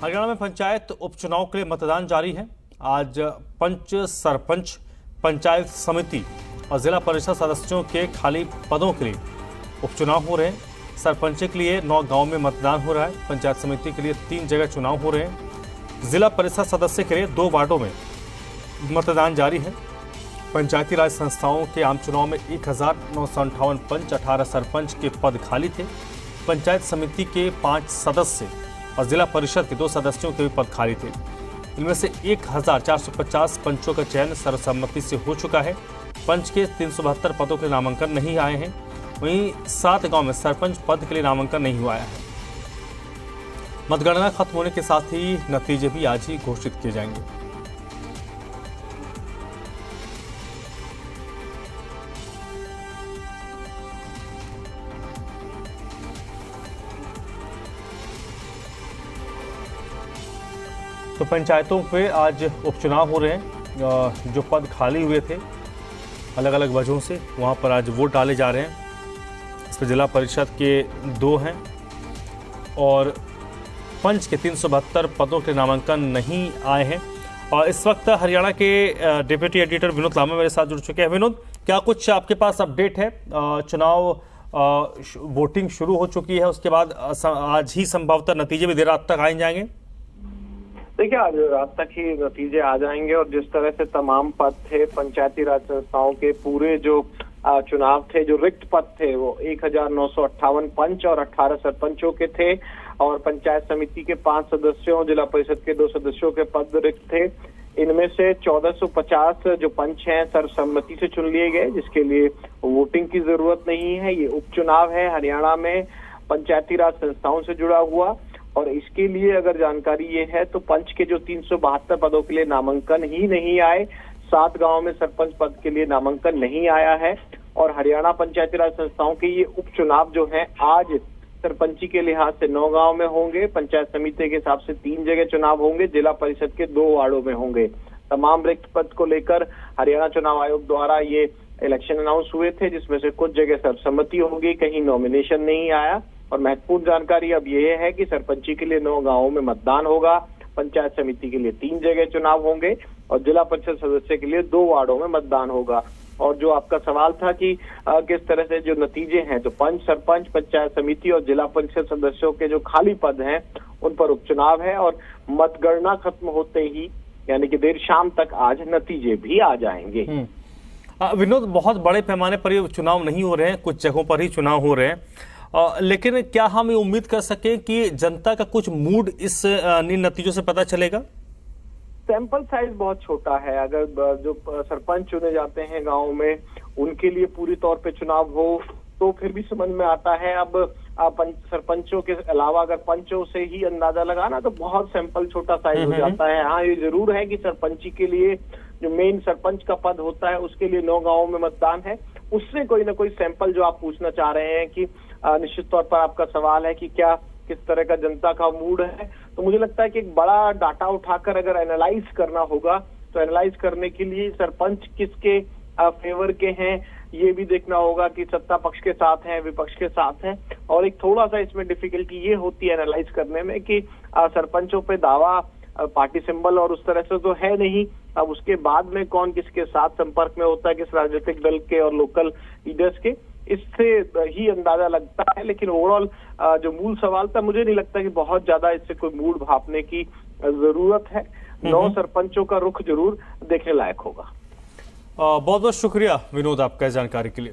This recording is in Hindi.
हरियाणा में पंचायत उपचुनाव के लिए मतदान जारी है। आज पंच, सरपंच, पंचायत समिति और जिला परिषद सदस्यों के खाली पदों के लिए उपचुनाव हो रहे हैं। सरपंच के लिए 9 गांव में मतदान हो रहा है। पंचायत समिति के लिए 3 जगह चुनाव हो रहे हैं। जिला परिषद सदस्य के लिए 2 वार्डों में मतदान जारी है। पंचायती राज संस्थाओं के आम चुनाव में 1958 पंच, 18 सरपंच के पद खाली थे। पंचायत समिति के 5 सदस्य और जिला परिषद के 2 सदस्यों के भी पद खाली थे। इनमें से 1450 पंचों का चयन सर्वसम्मति से हो चुका है। पंच के 372 पदों के नामांकन नहीं आए हैं। वहीं 7 गांव में सरपंच पद के लिए नामांकन नहीं हुआ है। मतगणना खत्म होने के साथ ही नतीजे भी आज ही घोषित किए जाएंगे। तो पंचायतों पे आज उपचुनाव हो रहे हैं। जो पद खाली हुए थे अलग अलग वजहों से, वहाँ पर आज वोट डाले जा रहे हैं। इस पर जिला परिषद के 2 हैं और पंच के 372 पदों के नामांकन नहीं आए हैं। और इस वक्त हरियाणा के डिप्टी एडिटर विनोद लांबा मेरे साथ जुड़ चुके हैं। विनोद, क्या कुछ आपके पास अपडेट है? चुनाव वोटिंग शुरू हो चुकी है, उसके बाद आज ही संभवतः नतीजे भी देर रात तक आए जाएंगे। देखिए, आज रात तक ही नतीजे आ जाएंगे और जिस तरह से तमाम पद थे पंचायती राज संस्थाओं के, पूरे जो चुनाव थे, जो रिक्त पद थे, वो 1958 पंच और 18 सरपंचों के थे और पंचायत समिति के 5 सदस्यों, जिला परिषद के 2 सदस्यों के पद रिक्त थे। इनमें से 1450 जो पंच हैं सर्वसम्मति से चुन लिए गए, जिसके लिए वोटिंग की जरूरत नहीं है। ये उपचुनाव है हरियाणा में पंचायती राज संस्थाओं से जुड़ा हुआ, और इसके लिए अगर जानकारी ये है तो पंच के जो 372 पदों के लिए नामांकन ही नहीं आए, 7 गांव में सरपंच पद के लिए नामांकन नहीं आया है। और हरियाणा पंचायती राज संस्थाओं के ये उपचुनाव जो है आज सरपंची के लिहाज से 9 गांव में होंगे, पंचायत समिति के हिसाब से 3 जगह चुनाव होंगे, जिला परिषद के 2 वार्डों में होंगे। तमाम रिक्त पद को लेकर हरियाणा चुनाव आयोग द्वारा ये इलेक्शन अनाउंस हुए थे, जिसमें से कुछ जगह सर्वसम्मति होगी, कहीं नॉमिनेशन नहीं आया। और महत्वपूर्ण जानकारी अब ये है कि सरपंची के लिए 9 गांवों में मतदान होगा, पंचायत समिति के लिए 3 जगह चुनाव होंगे और जिला परिषद सदस्य के लिए 2 वार्डों में मतदान होगा। और जो आपका सवाल था कि किस तरह से जो नतीजे हैं, तो पंच, सरपंच, पंचायत समिति और जिला परिषद सदस्यों के जो खाली पद हैं उन पर उपचुनाव है और मतगणना खत्म होते ही यानी कि देर शाम तक आज नतीजे भी आ जाएंगे। विनोद, बहुत बड़े पैमाने पर ये चुनाव नहीं हो रहे हैं, कुछ जगहों पर ही चुनाव हो रहे हैं, लेकिन क्या हम ये उम्मीद कर सकें कि जनता का कुछ मूड इस नतीजों से पता चलेगा? सैंपल साइज बहुत छोटा है। अगर जो सरपंच चुने जाते हैं गांव में, उनके लिए पूरी तौर पे चुनाव हो तो फिर भी समझ में आता है। अब सरपंचों के अलावा अगर पंचों से ही अंदाजा लगाना तो बहुत सैंपल छोटा साइज हो जाता है। हाँ, ये जरूर है कि सरपंची के लिए जो मेन सरपंच का पद होता है उसके लिए 9 गांवों में मतदान है। उससे कोई ना कोई सैंपल जो आप पूछना चाह रहे हैं कि निश्चित तौर पर आपका सवाल है कि क्या किस तरह का जनता का मूड है, तो मुझे लगता है कि एक बड़ा डाटा उठाकर अगर एनालाइज करना होगा तो एनालाइज करने के लिए सरपंच किसके फेवर के हैं ये भी देखना होगा कि सत्ता पक्ष के साथ है, विपक्ष के साथ है। और एक थोड़ा सा इसमें डिफिकल्टी ये होती है एनालाइज करने में कि सरपंचों पे दावा पार्टी सिंबल और उस तरह से तो है नहीं। अब उसके बाद में कौन किसके साथ संपर्क में होता है, किस राजनीतिक दल के और लोकल लीडर्स के, इससे ही अंदाजा लगता है। लेकिन ओवरऑल जो मूल सवाल था, मुझे नहीं लगता कि बहुत ज्यादा इससे कोई मूड भापने की जरूरत है। 9 सरपंचों का रुख जरूर देखने लायक होगा। बहुत बहुत शुक्रिया विनोद आपका जानकारी के लिए।